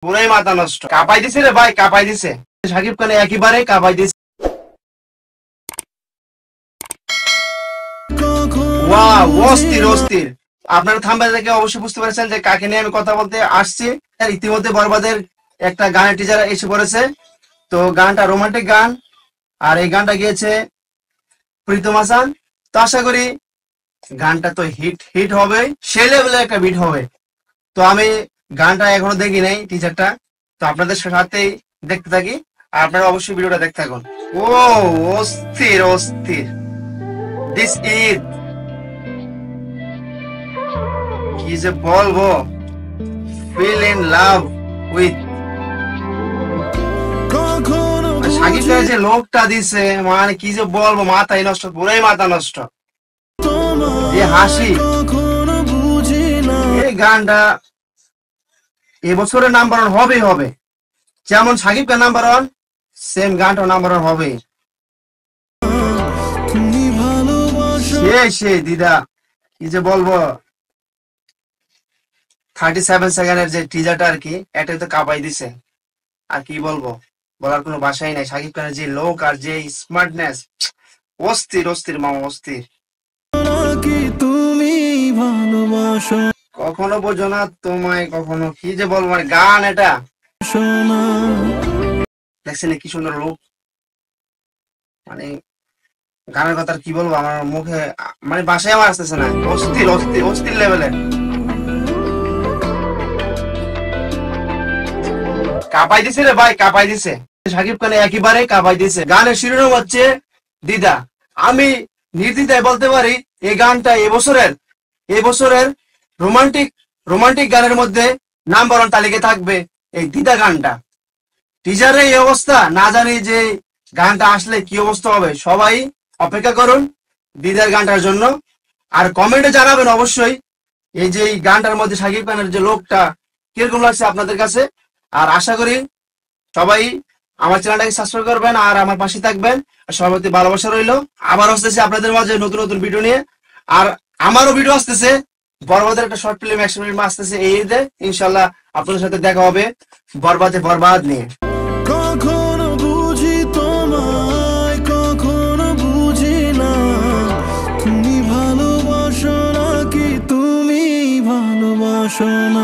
পুরাই মাথা নষ্ট, কাঁপাই দিছে রে ভাই, কাঁপাই দিছে। সাকিব খান একেবারে কাঁপাই দিছে। ওয়াও, অস্থির অস্থির। আপনারা থাম্বনেল দেখে অবশ্যই বুঝতে পেরেছেন যে কাকে নিয়ে আমি কথা বলতে আসছি। ইতিমধ্যে বরবাদের একটা গানের টিজার এসে পড়েছে। তো গানটা রোমান্টিক গান, আর এই গানটা গিয়েছে প্রীতম হাসান। তো আশা করি গানটা তো হিট হিট হবে, সেই লেভেলের একটা বিট হবে। তো আমি গানটা এখনো দেখি নাই, টিজারটা। তো আপনাদের সাথেই দেখতে থাকি, আর আপনারা অবশ্যই ভিডিওটা দেখতে থাকুন। ও অস্থির অস্থির। দিস ঈদ কি যে বলবো, feel in love with Shakib খানের যে লোকটা দিছে, মানে কি যে বলবো, মাথায় নষ্ট, পুরাই মাথা নষ্ট। যে হাসি, এই গানটা এবছরের নাম্বার ওয়ান হবেই হবে। যেমন Shakib Khan number one, same গানটা নাম্বার ওয়ান হবে। সে দিদা, কি যে বলবো, 37 সেকেন্ডের যে টিজারটা আর কি, এটাই তো কাঁপাই দিছে। আর কি বলবো, বলার কোনো ভাষাই নাই। সাকিব খানের যে লোক আর যে স্মার্টনেস, অস্থির অস্থির মামা, অস্থির। কখনো বোঝো না তোমায় কখনো, কি যে বলবো, মানে গান এটা দেখছেন কি সুন্দর লোক। মানে গানের কথা কি বলবো, আমার মুখে মানে ভাষায় আমার আসতেছে না। অস্থির অস্থির অস্থির লেভেলের, কাঁপাই দিছে রে ভাই, কাঁপাই দিছে। সাকিব খান একেবারে কাঁপাই দিছে। গানের শিরোনাম হচ্ছে দিদা। আমি নির্দ্বিধায় বলতে পারি এই গানটা এবছরের রোমান্টিক রোমান্টিক গানের মধ্যে নাম্বার ওয়ান তালিকায় থাকবে এই দিদা গানটা। টিজারে এই অবস্থা, না জানি যে গানটা আসলে কি অবস্থা হবে। সবাই অপেক্ষা করুন দিদার গানটার জন্য, আর কমেন্টে জানাবেন অবশ্যই এই যে এই গানটার মধ্যে সাকিব খানের যে লোকটা কিরকম লাগছে আপনাদের কাছে। আর আশা করি সবাই আমার চ্যানেলটাকে সাবস্ক্রাইব করবেন আর আমার পাশে থাকবেন। সবার প্রতি ভালোবাসা রইল। আবার আসতেছে আপনাদের মাঝে নতুন নতুন ভিডিও নিয়ে। আর আমারও ভিডিও আসতেছে, বরবাদের একটা শর্ট ফিল্ম, অ্যাকশন ফিল্ম আসতেছে এই ঈদে। ইনশাল্লাহ আপনাদের সাথে দেখা হবে বরবাদ নিয়ে। কখনো বুঝি তোমায়, কখনো বুঝি না, তুমি ভালোবাসো নাকি তুমি ভালোবাসো না।